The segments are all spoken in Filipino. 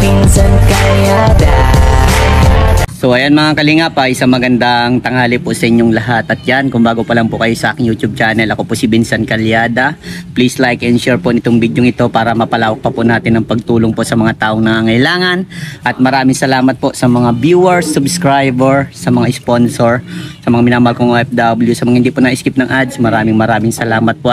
Pinsan Kalyada. So ayan mga kalingap, isang magandang tanghali po sa inyong lahat. At yan, kung bago pa lang po kayo sa aking YouTube channel, ako po si Vincent Kalyada. Please like and share po nitong video ito para mapalawak pa po natin ang pagtulong po sa mga taong nangangailangan. At maraming salamat po sa mga viewers, subscriber, sa mga sponsor, sa mga minamahal kong OFW, sa mga hindi po na-skip ng ads. Maraming salamat po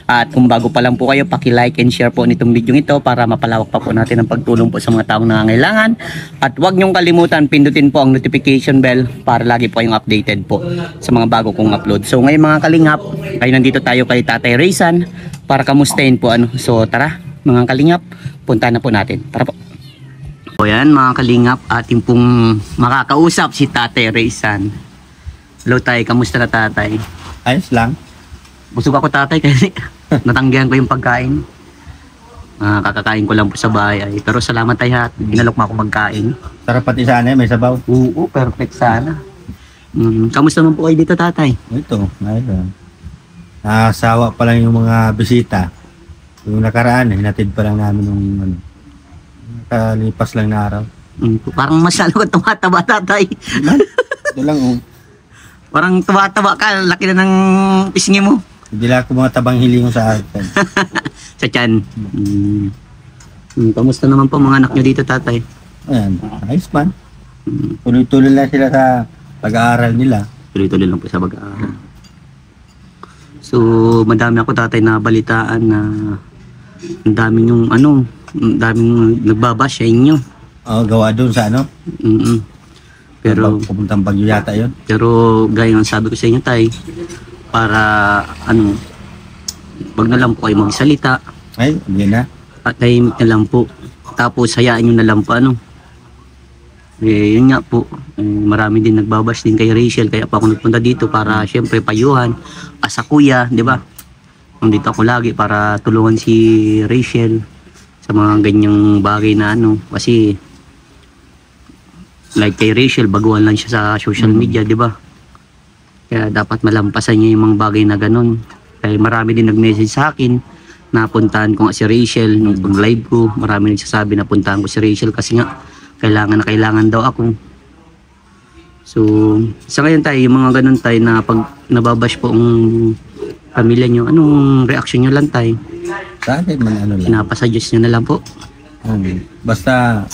At kung bago pa lang po kayo, paki-like and share po nitong video ito para mapalawak pa po natin ang pagtulong po sa mga taong nangangailangan. At huwag niyong kalimutan, pindutin po ang notification bell para lagi po kayong updated po sa mga bago kong upload. So ngayon mga kalingap, ay nandito tayo kay Tatay Raysan para kamustahin po So tara mga kalingap, punta na po natin. Tara po. So yan mga kalingap, ating pong makakausap si Tatay Raysan. Hello tay, kamusta na tatay? Ayos lang. Busog ako tatay kasi natanggihan ko yung pagkain. Kakakain ko lang po sa bahay. Pero salamat tayo at ginalok mo ako magkain. Sarap pati sana, may sabaw. Oo, perfect sana. Kamusta naman po kayo dito tatay? Ito, ayos lang. Nakasawa pa lang yung mga bisita. Yung nakaraan, hinatid pa lang namin yung nakalipas lang na araw. Parang masyado ka tumataba tatay. Ito lang Parang tumataba ka, laki na ng pisngi mo. Hindi lang ako mga tabang hilingo sa akin. Sa tiyan. Kamusta naman po mga anak nyo dito tatay? Ayan, ayos man. Tuloy-tuloy lang sila sa pag-aaral nila. Tuloy-tuloy lang po sa pag-aaral. So, madami ako tatay na balitaan na ang daming yung ang daming nagbabash sa inyo. Oo, gawa doon sa Pero pupuntang Bagyo yata yun. Pero gaya ng sabi ko sa inyo tay, para wag na lang po kayo magsalita. Ay, hindi na. At tahimik na lang po. Tapos hayaan nyo na lang po yun nga po, marami din nagbabash din kay Rachel, kaya pa ako nagpunta dito para syempre payuhan as a kuya, di ba? Nandito ako lagi para tulungan si Rachel sa mga ganyang bagay na kasi like kay Rachel, baguhan lang siya sa social media, di ba? Kaya dapat malampasan niya yung mga bagay na ganun. Kaya marami din nag-message sa akin na puntahan ko nga si Rachel nung pag-live ko. Marami nagsasabi na puntahan ko si Rachel kasi nga kailangan daw ako. So, sa ngayon tayo, yung mga ganun tayo na pag nababash po ang pamilya nyo, anong reaction nyo lang tayo? Sa akin man lang. Pinapasuggest nyo na lang po. Basta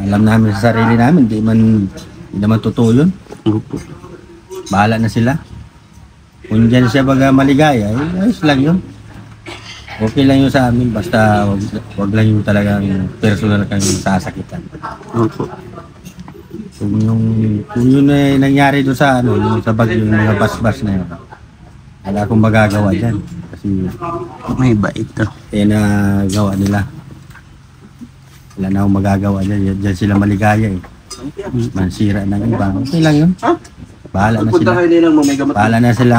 alam namin sa sarili namin, hindi naman totoo yun. Opo. Bahala na sila. Kung dyan siya baga maligaya, ayos lang yun. Okay lang yun sa amin, basta wag lang yung talagang personal kang sasakitan. Opo. Kung yun ay nangyari doon sa yung sa Bagyo, yung mga bas-bas na yun, wala akong magagawa dyan. Kasi May bait to. na gawa nila. Wala na akong magagawa dyan. Dyan sila maligaya Mansira ng iba. Okay lang yun. Bahala na sila. Bahala na sila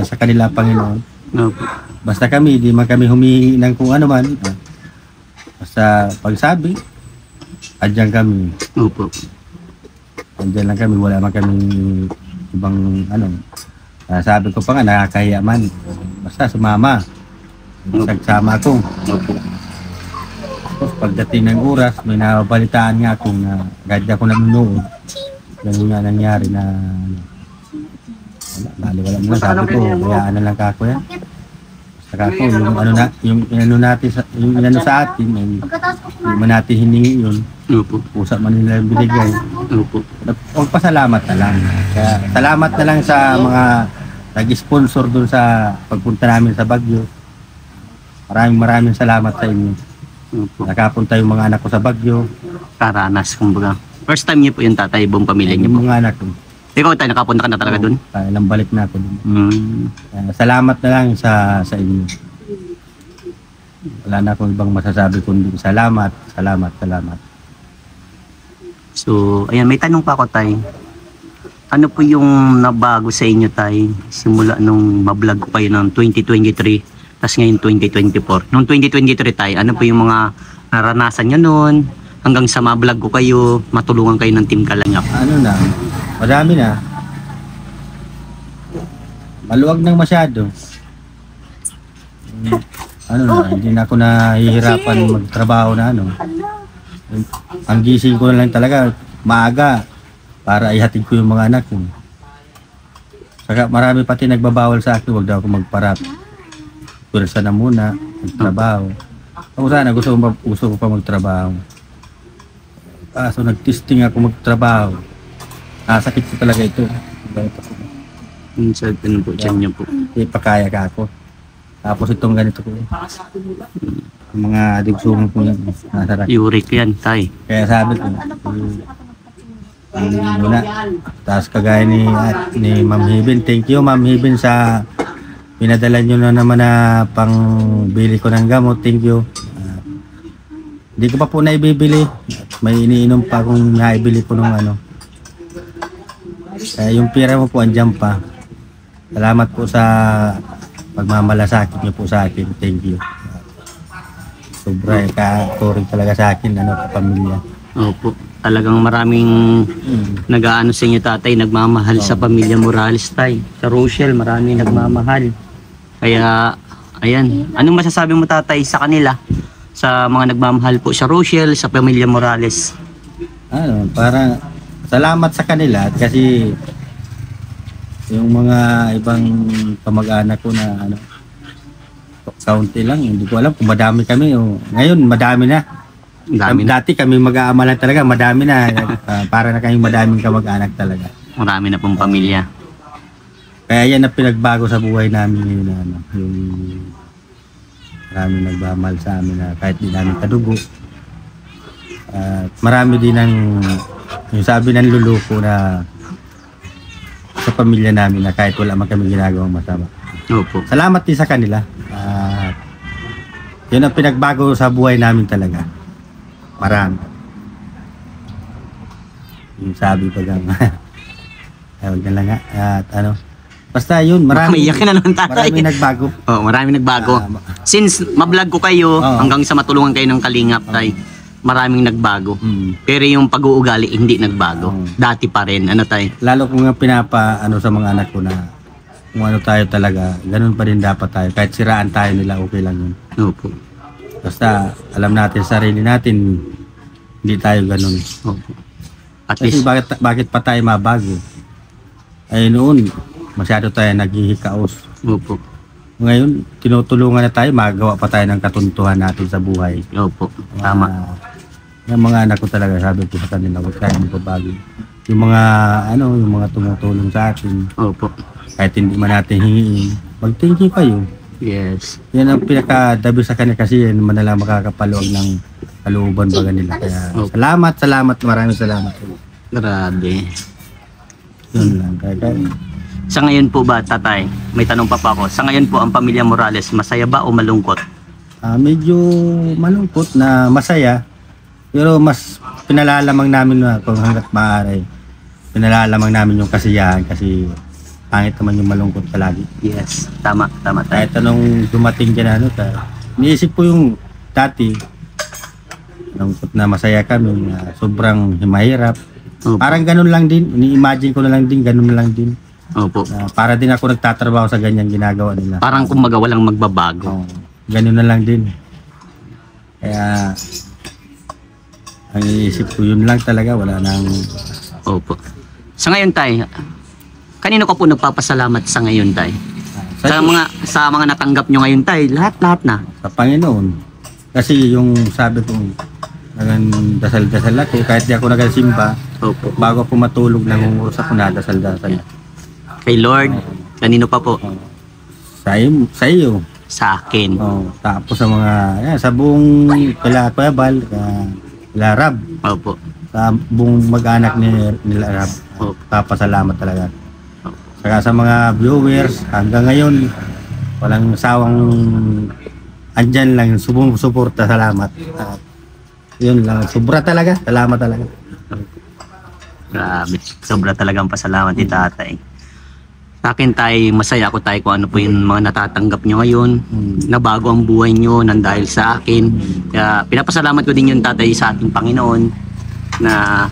sa kanila Panginoon. Opo. Basta kami, di man kami humihingi ng kung ano man. Basta pagsabi, andyan kami. Opo. Andyan lang kami, wala man kami ibang sabi ko pa nga, nakakahiya man. Basta sumama. Nagsama ako. Opo. Tapos pagdating ng oras, may nabalitaan nga akong kahit ako nanonood. Ganun nga nangyari na wala mo na, sabi ko, hayaan na lang kako yan. Saka ko, yung natin sa atin, hindi man natin hiningi yun. Opo. Usap man nila yung binigay. Opo. Pagpasalamat na lang. Kaya salamat na lang sa mga nag-sponsor dun sa pagpunta namin sa Bagyo. Maraming salamat sa inyo. Opo. Nakapunta yung mga anak ko sa Bagyo. Karanas, kumbaga. First time niyo po yung tatay, buong pamilya niyo po. Yung mga anak ko. Ikaw tayo, nakapunta ka na talaga dun? Ilang balik na ako dun. Salamat na lang sa inyo. Wala na akong ibang masasabi kundi salamat. So, ayan, may tanong pa ako tay. Ano po yung nabago sa inyo tay simula nung mablog ko kayo ng 2023 tas ngayon 2024? Noong 2023 tay, ano po yung mga naranasan nyo noon hanggang sa mablog ko kayo, matulungan kayo ng Team Kalingap? Madami na. Maluwag nang masyado. Hindi na ako nahihirapan magtrabaho na Ang gising ko na lang talaga, maaga, para ihatid ko yung mga anak ko. Saka marami pati nagbabawal sa akin, wag daw ako magparap. Pulsa na muna, magtrabaho. Ako sana, gusto ko pa magtrabaho. So nag-testing ako magtrabaho. Sakit ko talaga ito. Sa ano po, tiyan niyo po. Ipakaya ka ako. Tapos itong ganito ko. Yung mga digsungan ko yan. Nasarap. Uric yan, tay. Kaya sabi ko, muna. Tapos kagaya ni Ma'am Hibin. Thank you Ma'am Hibin sa pinadala nyo na naman na pang bili ko ng gamot. Thank you. Hindi ko pa po naibibili. May iniinom pa kung naibili ko ng ano. Kaya yung pira mo po andyan pa. Salamat po sa pagmamalasakit niyo po sa akin. Thank you. Sobra ka-touring talaga sa akin, kapamilya. Opo. Talagang maraming nag-aano sa inyo, tatay, nagmamahal sa pamilya Morales, tay. Sa Rochelle, maraming nagmamahal. Kaya, ayan. Anong masasabi mo, tatay, sa kanila? Sa mga nagmamahal po sa Rochelle, sa pamilya Morales? Para salamat sa kanila kasi yung mga ibang kamag-anak ko na kaunti lang, hindi ko alam kung madami kami. Ngayon, madami na. Dati kami mag-aamalan talaga, madami na. Para na kaming madaming kamag-anak talaga. Marami na pong pamilya. Kaya yan ang pinagbago sa buhay namin ngayon. Yung marami nagmamahal sa amin na kahit di namin kadugo. Marami din yung sabi ng luluko na sa pamilya namin na kahit wala man kami ginagawang masama. Opo. Salamat din sa kanila. Yun ang pinagbago sa buhay namin talaga. Marami. Yung sabi pa lang. Huwag na lang nga. At basta yun, marami nagbago. Oh, marami nagbago. Since mablog ko kayo hanggang sa matulungan kayo ng Kalingap, tay, maraming nagbago. Pero yung pag-uugali hindi nagbago. Dati pa rin, tay? Lalo kung nga sa mga anak ko na kung ano tayo talaga, ganun pa rin dapat tayo. Kahit siraan tayo nila, okay lang yun. Opo. Basta alam natin sarili natin, hindi tayo ganun. Opo. At Kasi least, bakit pa tayo mabago? Ay noon, masyado tayo naghihikaos. opo. Ngayon, tinutulungan na tayo, magawa pa tayo ng katuntuhan natin sa buhay. Opo. Tama. Yung mga anak ko talaga, sabi ko sa kanila, huwag tayo magbabago. Yung mga, yung mga tumutulong sa atin, Opo. kahit hindi man natin hingin, mag-thank you kayo. Yes. Yan ang pinakadabi sa kanila kasi yan man nalang makakapaluwag ng kalooban baga nila. Kaya salamat, maraming salamat. Grabe. Yun lang. Kaya, Sa ngayon po ba, tatay, may tanong pa ako. Sa ngayon po, ang pamilya Morales, masaya ba o malungkot? medyo malungkot na masaya. Pero mas pinalalamang namin na kung hanggat maaari. Pinalalamang namin yung kasiyahan kasi pangit naman yung malungkot palagi. Yes. Tama, tay. Kahit anong dumating dyan iniisip ko yung dati, malungkot na masaya kami, na sobrang mahirap. Opo. Parang ganun lang din, ini-imagine ko na lang din, ganun lang din. Opo. Para din ako nagtatrabaho sa ganyan ginagawa nila. Parang kumbaga walang magbabago. Ganun na lang din. Kaya, ang iisip ko yun lang talaga, wala nang... Opo. Sa ngayon, tay, kanino ko po nagpapasalamat sa ngayon, tay? Sa mga natanggap nyo ngayon, tay, lahat na. Sa Panginoon. Kasi yung sabi ko, dasal-dasal ako, kahit di ako nagsimba, Opo. bago ako matulog, nangungurus ako na dasal-dasal. Kay Lord, kanino pa po? Sa iyo. Sa akin. Tapos sa mga, sa buong kila Kuya Bal, kila Rab, Opo. sa buong mag-anak nila Rab, papasalamat talaga. Saka sa mga viewers, hanggang ngayon, walang sawang andyan lang, sumusuporta, salamat. Yun lang, sobra talaga, salamat talaga. Grabe, sobra talagang pasalamat ni tatay. Sa akin, tay, masaya ako, tay, kung ano po yung mga natatanggap nyo ngayon. Nabago ang buhay nyo nang dahil sa akin. Kaya pinapasalamat ko din yung tatay sa ating Panginoon na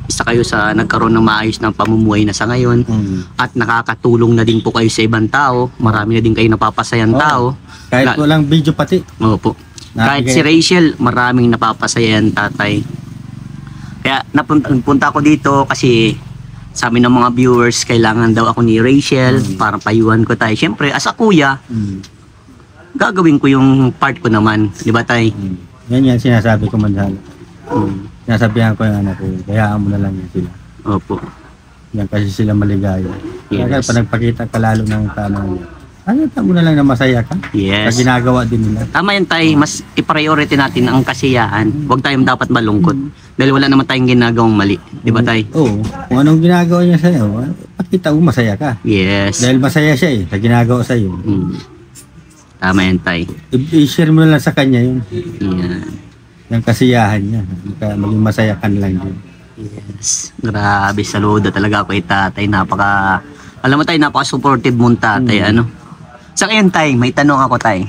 isa kayo sa nagkaroon ng maayos ng pamumuhay na sa ngayon. At nakakatulong na din po kayo sa ibang tao. Marami na din kayo napapasayang tao. Kahit walang video pati. Opo. Kahit si Rachel, maraming napapasayan, tatay. Kaya napunta ako dito kasi sabi ng mga viewers, kailangan daw ako ni Rachel para payuhan ko tayo. Siyempre, as a kuya, gagawin ko yung part ko naman. Di ba tay? Yan sinasabi ko man. Sinasabihan ko yung anak ko, hayaan mo na lang yan sila. Opo. Yan kasi sila maligaya. Yes. Kaya pag nagpakita ka lalo ng tama niya, mo na lang na masaya ka. Yes. Sa ginagawa din nila. Tama yan tay, mas i-priority natin ang kasiyahan. Huwag tayong dapat malungkot. Dahil wala naman tayong ginagawang mali. Di ba tay? Oo. Kung anong ginagawa niya sa'yo, pakita mo masaya ka. Yes. Dahil masaya siya sa ginagawa sa'yo. Tama yan tay. I-share mo na lang sa kanya yun. Yan. Yung kasiyahan niya. Kaya maging masaya ka lang din. Yes. Grabe, saludo talaga ako kay tatay. Alam mo tay, napaka-supportive mong tatay. Ano? Sa ngayon tay, may tanong ako tay.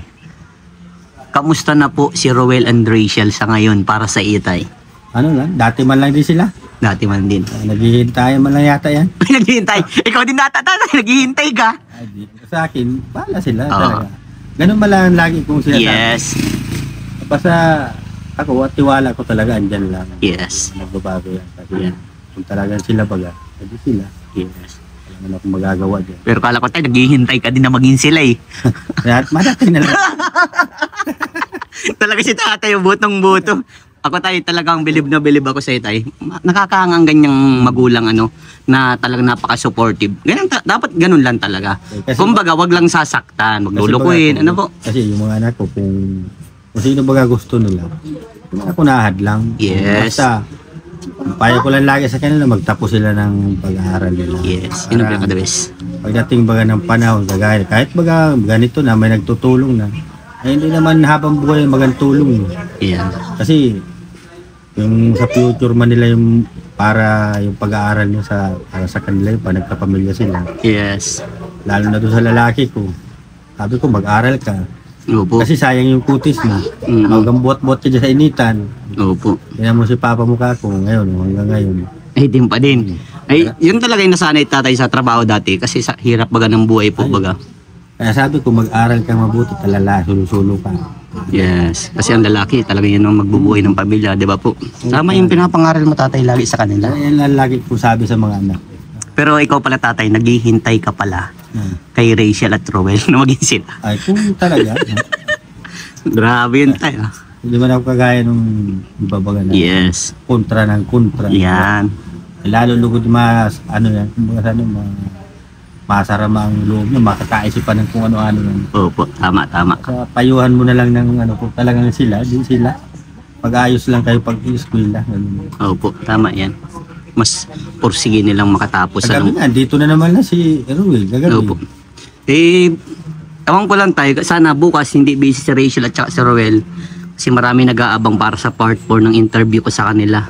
Kamusta na po si Rowel and Rachel sa ngayon para sa iyo tay? Ano lang, dati man lang din sila. Dati man din. Naghihintay man lang yata yan. Naghihintay. Ikaw din tatay, naghihintay ka. Sa akin, bahala sila Oo. talaga. Ganun man lang lagi kung sila. Yes. Basta ako, tiwala ko talaga andyan lang. Yes. Magbabago yan. Kasi kung talagang sila baga, hindi sila. Yes. Ano akong magagawa dyan. Pero kala ko tayo, naghihintay ka din na maging sila eh. Madati na lang. Talaga si tatay, butong-buto. Ako tayo talagang bilib na bilib ako sa tay. Nakakaangang ganyang magulang ano, na talagang napaka-supportive. Ganyan, dapat ganun lang talaga. Kasi kumbaga, wag lang sasaktan, wag lulukuin, ano po. Kasi yung mga anak ko, kung sino baga gusto nila, ako nahad lang. Yes. Basta, payo ko lang lagi sa kanila, magtapos sila ng pag-aaral nila. Yes, yun ang pinaka-the best. Pagdating baga ng panahon, kagaya, kahit baga ganito na, may nagtutulong na, ay hindi naman habang buhay magantulong. Yeah. Kasi, yung sa future man nila yung para yung pag-aaral nyo para sa kanila yung nagkapamilya sila. Yes. Lalo na doon sa lalaki ko. Sabi ko, mag-aral ka. Opo. Kasi sayang yung kutis mo. Hanggang buot-buot ka dyan sa initan. Opo. Tingnan mo si Papa mukha ko ngayon, hanggang ngayon. Ay, din pa din. Ay, yun talaga yung nasanay tatay sa trabaho dati kasi sa hirap baga ng buhay po baga. Kaya sabi ko, mag-aral ka mabuti, talala, sulo-sulo ka. Yes, kasi ang lalaki talaga yun ang magbubuhay ng pamilya, di ba po? Tama yung pinapangaral mo tatay lagi sa kanila. Yan lang lagi ko sabi sa mga anak. Pero ikaw pala tatay, naghihintay ka pala kay Rachel at Rowel na maging sila. Ay, kung talaga. Grabe yun tayo. Hindi man ako kagaya nung ibabaga na. Yes. Kontra ng kontra. Yan. Lalo lugod ano yan, kumbaga masarama ang loob niya, makakaisipan ng kung ano-ano yan. Opo, tama. Sa payuhan mo na lang ng kung talagang sila, di sila. Pag-ayos lang kayo pag-i-eskwela. Opo, tama yan. Mas pursige nilang makatapos. Kagabi nga, dito na naman na si Ruel, kagabi. Opo. Ewan ko lang tayo, sana bukas hindi busy si Rachel at saka si Rowel. Kasi marami nag-aabang para sa part 4 ng interview ko sa kanila.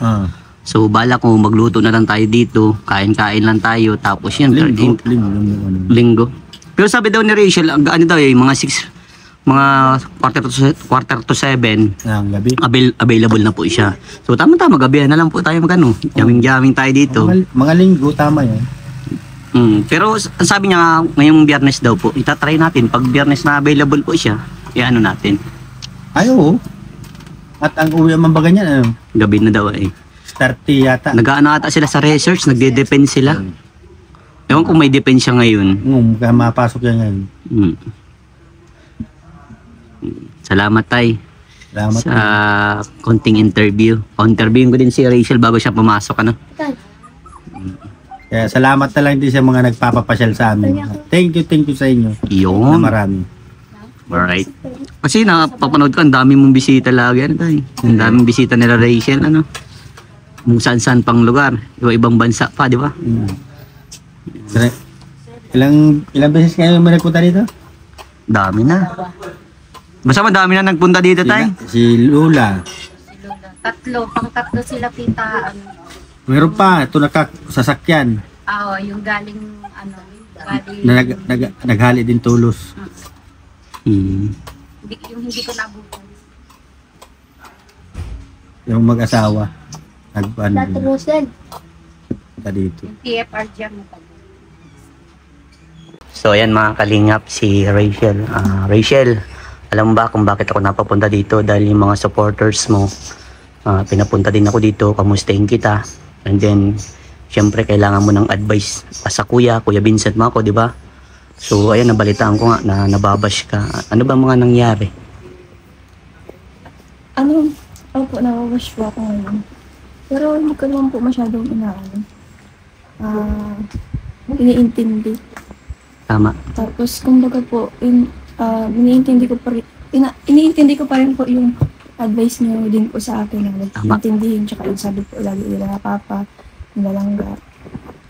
So bala ko magluto na lang tayo dito, kain-kain lang tayo, tapos yun, linggo. Pero sabi daw ni Rachel, ano daw mga 6, mga quarter to 7, gabi. available na po siya. So tama-tama, gabi na lang po tayo magano, jaming-jaming tayo dito. Mga linggo, tama yan. Pero sabi niya ngayong Biyernes daw po, itatry natin, pag Biyernes na available po siya, i-ano natin. Ay, oo. At ang uwi ang mambaga niyan, ano? Gabi na daw eh. 30 yata. Nag-ano ata sila sa research, nagde-depend sila. Ewan kung may depend siya ngayon. Kaya mapasok yan ngayon. Salamat tay. Salamat. Sa konting interview. Interviewin ko din si Rachel bago siya pumasok, ano? Kaya salamat na lang din sa mga nagpapapasyal sa amin. Thank you sa inyo. Yun. Na marami. Alright. Kasi napapanood ko, ang dami mong bisita lagi. Ano tayo? Ang daming bisita nila Rachel, ano? Kung saan-saan pang lugar. Iba-ibang bansa pa, di ba? Ilang beses kayo may nagpunta dito? Dami na. Basta madami na nagpunta dito tayo. Si Lula. Pang-tatlo sila tita. Meron pa, ito nakasasakyan. Yung galing, galing... Naghali din tulos. Yung hindi ko nabutan. Yung mag-asawa. Rosel. Dito. Yung TFR dyan. So ayan mga kalingap, si Rachel. Rachel, alam mo ba kung bakit ako napapunta dito? Dahil yung mga supporters mo Pinapunta din ako dito, kamustahin kita. And then, syempre kailangan mo ng advice sa Kuya Vincent mo ako, di ba? So, ayan, nabalitaan ko nga na nababash ka. Ano ba mga nangyari? Opo, nawawash po ako ngayon. Pero hindi ko naman po masyadong iniintindi. Tama. Tapos, kumbaga po, iniintindi ko pa rin po yung advice niyo din po sa akin na intindihin, tsaka yung sabi po lagi nila na papa, nalangga.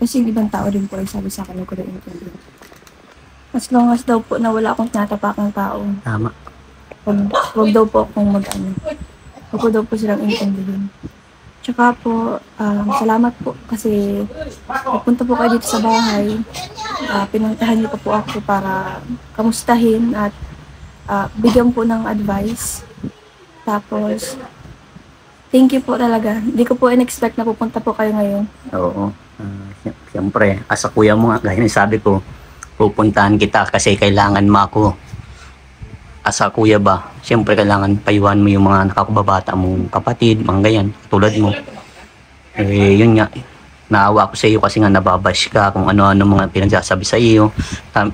Kasi yung ibang tao din po ay sabi sa akin na ko rin intindihin. As long as daw po na wala akong tinatapakang tao, Tama. huwag daw po akong huwag ko daw po silang intindihin. Tsaka po, salamat po kasi nagpunta po kayo dito sa bahay. Pinuntahan niyo po ako para kamustahin at bigyan po ng advice. Tapos, thank you po talaga. Hindi ko po in-expect na pupunta po kayo ngayon. Oo. Siyempre, as a kuya mo nga, gaya ng sabi ko, pupuntahan kita kasi kailangan mo ako. As a kuya ba, siyempre kailangan payuhan mo yung mga nakakababata mong kapatid, mga ganyan, tulad mo. Yun nga, naawa ako sa iyo kasi nga nababash ka kung ano-ano mga pinagsasabi sa iyo.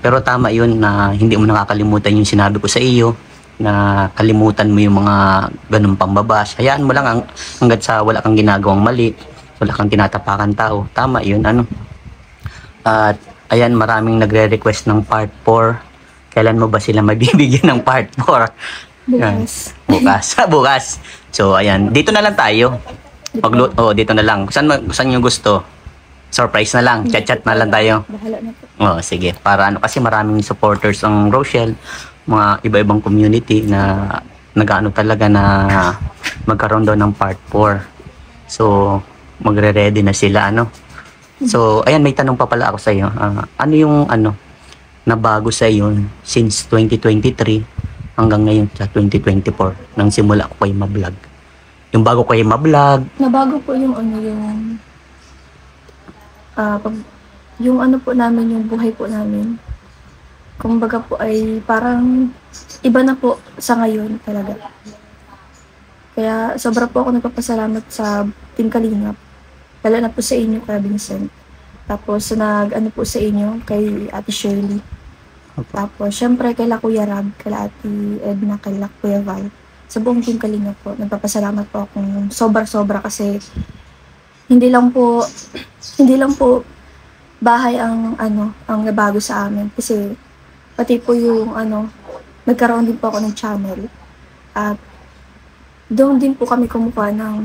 Pero tama yun na hindi mo nakakalimutan yung sinabi ko sa iyo, na kalimutan mo yung mga ganun pambabash. Hayaan mo lang hanggat sa wala kang ginagawang mali, wala kang tinatapakan tao. Tama yun, At ayan, maraming nagre-request ng part 4. Kailan mo ba sila mabibigyan ng part 4? Bukas. Bukas. So ayan, dito na lang tayo. Dito na lang. Saan nyo gusto? Surprise na lang. Chat-chat na lang tayo. Bahala na po. Sige. Para kasi maraming supporters ang Rochelle, mga iba-ibang community na nag-ano talaga na magkaroon daw ng part 4. So, magre-ready na sila, So, ayan, may tanong pa pala ako sa iyo. Ano yung na bago sa iyo since 2023 hanggang ngayon sa 2024 nang simula ko kayo ma-vlog? Yung bago kayo ma-vlog? Nabago po yung yung po namin, yung buhay po namin. Kumbaga po ay parang iba na po sa ngayon talaga. Kaya sobra po ako nagpapasalamat sa Team Kalingap. Lalo na po sa inyo, Kuya Vincent. Tapos po sa inyo, kay Ate Shirley. Tapos syempre kay Kuya Rab, kay Ate Edna, kay Kuya Val. Sa buong Team Kalingap po, nagpapasalamat po akong sobra-sobra kasi hindi lang po bahay ang nabago sa amin. Kasi pati po yung nagkaroon din po ako ng channel. At doon din po kami kumuha ng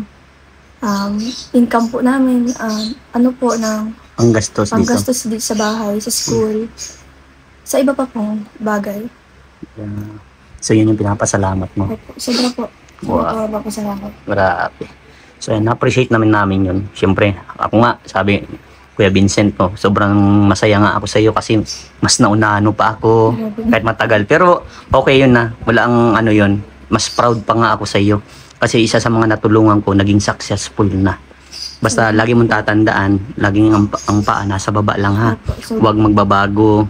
income po namin, Ang gastos dito. panggastos dito sa bahay, sa school, sa iba pa pong bagay. So yun yung pinapasalamat mo. Sobra po. Wow. Sobra po salamat. Grabe. So na-appreciate namin yun. Siyempre, ako nga, sabi Kuya Vincent, sobrang masaya nga ako sa iyo kasi mas naunahan pa ako kahit matagal. Pero okay yun na. Wala ang yun. Mas proud pa nga ako sa iyo. Kasi isa sa mga natulungan ko, naging successful na. Basta lagi mong tatandaan, laging ang paa nasa baba lang ha. Huwag magbabago.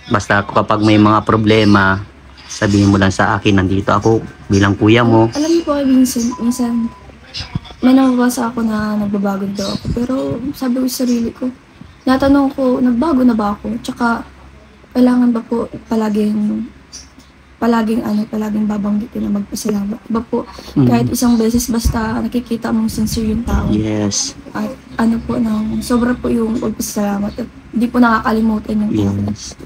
Basta kapag may mga problema, sabihin mo lang sa akin, nandito ako bilang kuya mo. Alam mo po, Vincent, minsan may nababasa ako na nagbabago daw ako. Pero sabi ko sa sarili ko, natanong ko, nagbago na ba ako? Tsaka, kailangan ba po palaging babanggitin na magpasalamat? Ba po, kahit isang beses basta nakikita mong sincere yung tao. Yes. At sobra po yung pagpasalamat. At hindi po nakakalimutan yung tao. Yes.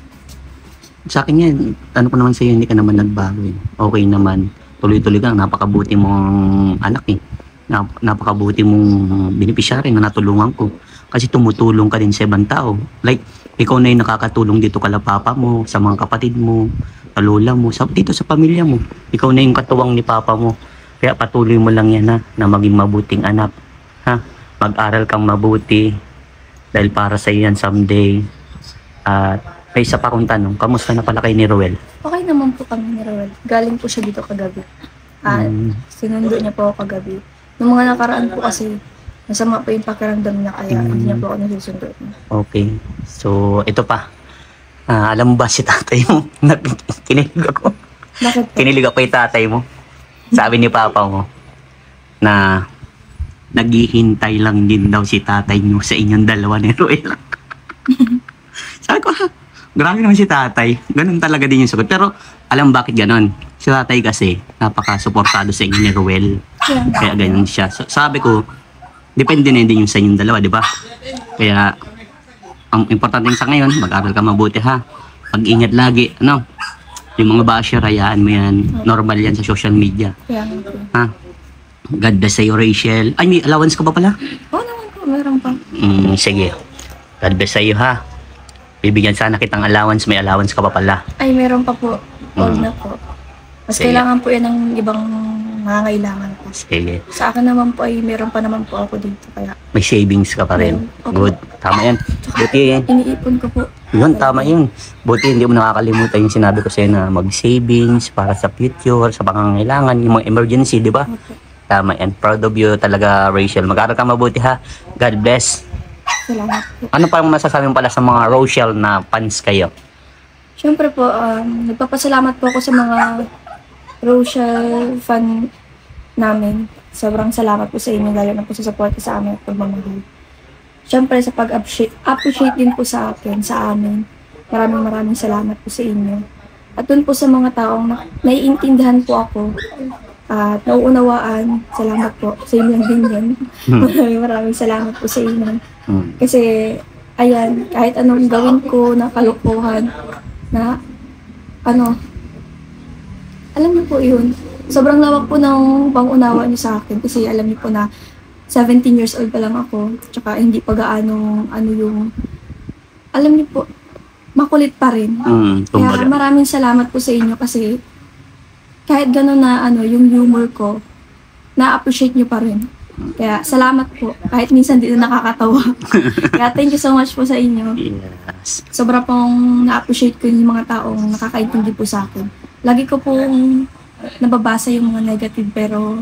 Sa akin yan, ko naman sa'yo, hindi ka naman nagbago eh. Okay naman. Tuloy-tuloy ka, napakabuti mong anak eh. Napakabuti mong beneficiary na natulungan ko. Kasi tumutulong ka din sa ibang tao. Like, ikaw na yung nakakatulong dito kala papa mo, sa mga kapatid mo, sa lola mo, dito sa pamilya mo. Ikaw na yung katuwang ni papa mo. Kaya patuloy mo lang yan na maging mabuting anak. Mag-aral kang mabuti. Dahil para sa yan someday. At may isa pa akong tanong, kamusta na pala kay ni Roel? Okay naman po kami ni Roel. Galing po siya dito kagabi. Sinundo niya po ako kagabi. Yung mga nakaraan po kasi, masama po yung pakiramdam niya kaya hindi niya po ako nasusundo. Okay. So, ito pa. Alam mo ba si tatay mo? Kinilig ako. Bakit po? Kinilig ako kay tatay mo. Sabi ni papa mo, na naghihintay lang din daw si tatay nyo sa inyong dalawa ni Ruel. Sabi ko, grabe naman si tatay. Ganun talaga din yung sagot. Pero alam bakit ganun? Si tatay kasi napaka-suportado sa inyo ni Ruel. Kaya ganun siya. So, sabi ko, depende na din yung sa inyong dalawa, di ba? Kaya ang importante sa ngayon, mag-aral ka mabuti ha. Pag-ingat lagi, ano? Yung mga basher, hayaan mo yan. Normal yan sa social media. Kaya nga po. Ha? God bless sa'yo, Rachel. Ay, may allowance ka ba pala? Oo naman po, meron pa. Sige. God bless sa'yo, ha? Bibigyan sana kitang allowance. May allowance ka pa pala. Ay, meron pa po. Huwag na po. Mas Sige. kailangan po yan ng ibang nangangailangan po. Sige. Sa akin naman po ay meron pa naman po ako dito. Kaya May savings ka pa rin. Opo. Good. Tama yan. Buti. iniipon ko po. Yun, tama yun. Buti hindi mo nakakalimutan yung sinabi ko sa'yo na mag-savings para sa future, sa pangangailangan, yung mga emergency, di ba? Opo. Tama yan. Proud of you talaga, Rachel. Mag-aral ka mabuti, ha? God bless. Salamat po. Ano pa masasabi mo pala sa mga Rochelle na fans kayo? Siyempre po, nagpapasalamat po ako sa mga Rochelle fan namin. Sobrang salamat po sa inyo, lalo na po sa support sa amin at pagmamahal. Siyempre sa pag-appreciate din po sa akin, sa amin. Maraming salamat po sa inyo. At dun po sa mga taong naiintindihan po ako at nauunawaan, salamat po. Sa inyo lang din yun. Maraming salamat po sa inyo. Kasi, ayan, kahit anong gawin ko na kalokohan, na, alam niyo po yun. Sobrang lawak po ng pangunawa niyo sa akin. Kasi alam niyo po na 17 years old pa lang ako. Tsaka hindi pa gaano, alam niyo po, makulit pa rin. Kaya maraming salamat po sa inyo kasi kahit gano'n na, yung humor ko, na-appreciate niyo pa rin. Kaya salamat po. Kahit minsan di na nakakatawa. Kaya thank you so much po sa inyo. Yes. Sobra pong na-appreciate ko yung mga taong nakakaintindi po sa akin. Lagi ko pong nababasa yung mga negative pero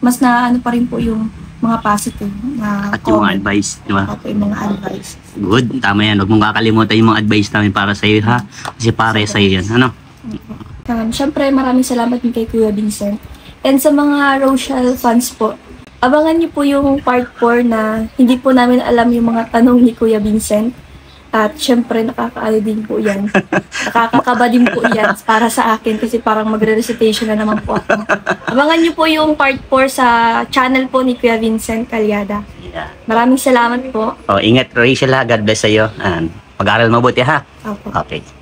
mas na pa rin po yung mga positive na At yung mga advice, di ba? Opo, yung mga advice. Good. Tama yan. Huwag mong kakalimutan yung mga advice namin para sa'yo, ha? Kasi pare sa'yo yan. Ano? Siyempre, maraming salamat din kay Kuya Vincent. And sa mga Rochelle fans po, abangan niyo po yung part 4 na hindi po namin alam yung mga tanong ni Kuya Vincent. At syempre, nakakaano din po yan. Nakakakaba din po yan para sa akin kasi parang magre-recitation na naman po ako. Abangan niyo po yung part 4 sa channel po ni Kuya Vincent Calyada. Yeah. Maraming salamat po. Oh, ingat, Rachel, ha? God bless sa'yo. And pag-aaral mabuti, ha? Opo. Okay.